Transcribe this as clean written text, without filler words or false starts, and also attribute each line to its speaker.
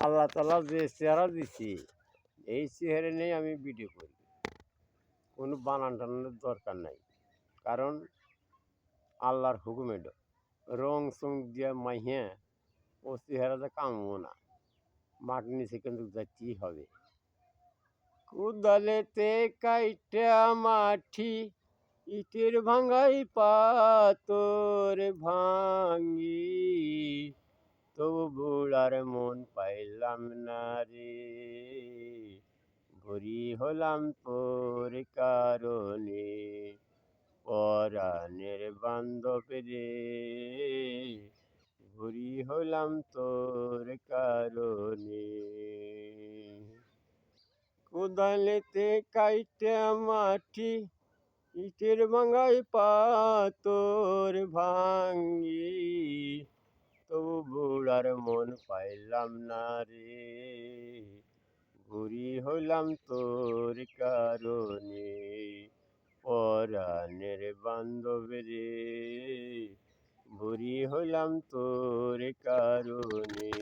Speaker 1: আল্লাহ তাআলা যে চেহারা দিছি এই চেহারা নিয়ে আমি ভিডিও করি। কোনো বানান টানানোর দরকার নাই। কারণ আল্লাহর হুকুম এটা। রং চং দিয়া মাইহ্যা ও চেহারাতে কামবো না। মাটির নিচে কিন্তু যাইতেই হবে। কোদালেতে কাইটা মাটি ইটের ভাঙাই পাতর ভাঙি, তবু বুড়ার মন পাইলাম না রে, ভরি হলাম তোর কারণে, পরাণের বান্ধব রে, ভরি হলাম তোর কারণে। কোদালেতে কাইটা মাটি ইটের ভাঙাই পাতর ভাঙি, তবু বুড়ার মন পাইলাম না রে, বুড়ি হইলাম তোর কারণে, পরাণের বান্ধব রে, বুড়ি হইলাম তোর কারণে।